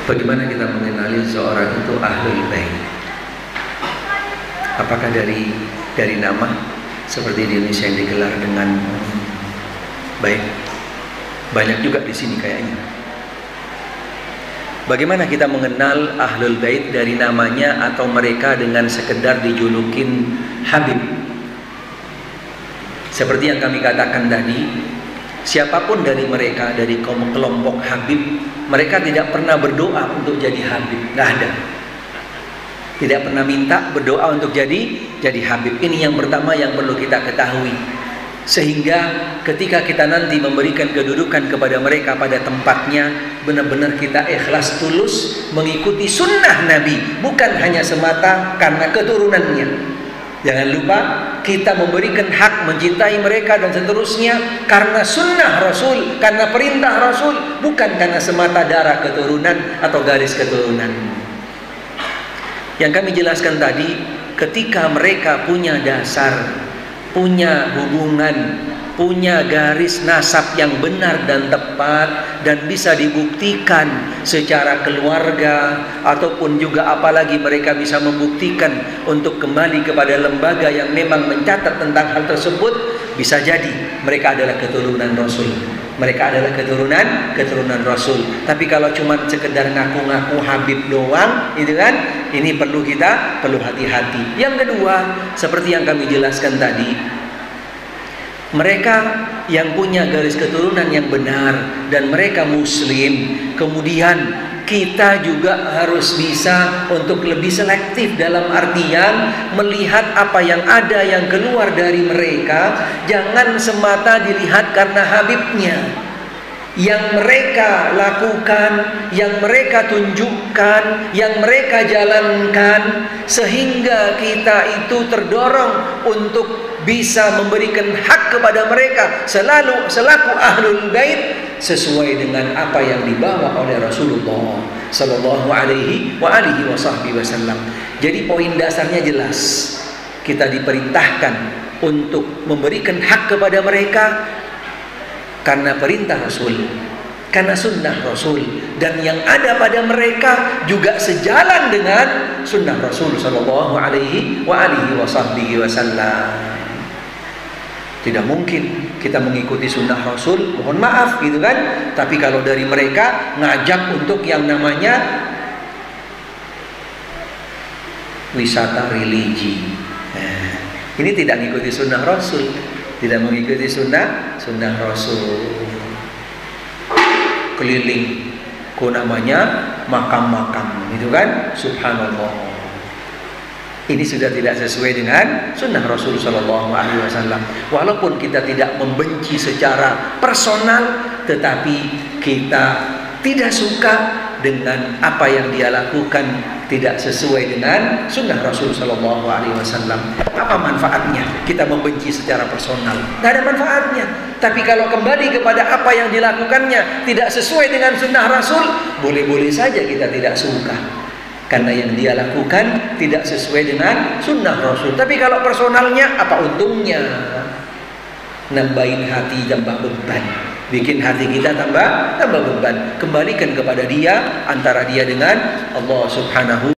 Bagaimana kita mengenali seorang itu ahlul bait? Apakah dari nama seperti di Indonesia yang digelar dengan baik? Banyak juga di sini kayaknya. Bagaimana kita mengenal ahlul bait dari namanya atau mereka dengan sekedar dijulukin Habib? Seperti yang kami katakan tadi, siapapun dari mereka, dari kelompok Habib, mereka tidak pernah berdoa untuk jadi Habib, nggak ada. Tidak pernah minta berdoa untuk jadi Habib. Ini yang pertama yang perlu kita ketahui. Sehingga ketika kita nanti memberikan kedudukan kepada mereka pada tempatnya, benar-benar kita ikhlas tulus mengikuti sunnah Nabi, bukan hanya semata karena keturunannya. Jangan lupa kita memberikan hak mencintai mereka dan seterusnya karena sunnah Rasul, karena perintah Rasul, bukan karena semata darah keturunan atau garis keturunan. Yang kami jelaskan tadi, ketika mereka punya dasar, punya hubungan, punya garis nasab yang benar dan tepat dan bisa dibuktikan secara keluarga, ataupun juga apalagi mereka bisa membuktikan untuk kembali kepada lembaga yang memang mencatat tentang hal tersebut, bisa jadi mereka adalah keturunan Rasul. Mereka adalah keturunan Rasul. Tapi kalau cuma sekedar ngaku-ngaku Habib doang, itu kan, ini perlu hati-hati. Yang kedua, seperti yang kami jelaskan tadi, mereka yang punya garis keturunan yang benar dan mereka muslim, kemudian kita juga harus bisa untuk lebih selektif dalam artian melihat apa yang ada yang keluar dari mereka. Jangan semata dilihat karena Habibnya. Yang mereka lakukan, yang mereka tunjukkan, yang mereka jalankan, sehingga kita itu terdorong untuk bisa memberikan hak kepada mereka selaku ahlul bait sesuai dengan apa yang dibawa oleh Rasulullah sallallahu alaihi wasallam. Jadi poin dasarnya jelas. Kita diperintahkan untuk memberikan hak kepada mereka karena perintah Rasul, karena sunnah Rasul, dan yang ada pada mereka juga sejalan dengan sunnah Rasul sallallahu alaihi wasallam. Tidak mungkin kita mengikuti sunnah Rasul, mohon maaf gitu kan. Tapi kalau dari mereka ngajak untuk yang namanya wisata religi, ini tidak mengikuti sunnah Rasul, tidak mengikuti sunnah Rasul. Keliling, namanya makam-makam, gitu kan? Subhanallah. Ini sudah tidak sesuai dengan sunnah Rasul sallallahu alaihi wasallam. Walaupun kita tidak membenci secara personal, tetapi kita tidak suka dengan apa yang dia lakukan tidak sesuai dengan sunnah Rasul sallallahu alaihi wasallam. Apa manfaatnya kita membenci secara personal? Tidak ada manfaatnya. Tapi kalau kembali kepada apa yang dilakukannya tidak sesuai dengan sunnah Rasul, boleh-boleh saja kita tidak suka. Karena yang dia lakukan tidak sesuai dengan sunnah Rasul. Tapi kalau personalnya, apa untungnya? Nambahin hati tambah beban, bikin hati kita tambah beban. Kembalikan kepada dia, antara dia dengan Allah Subhanahu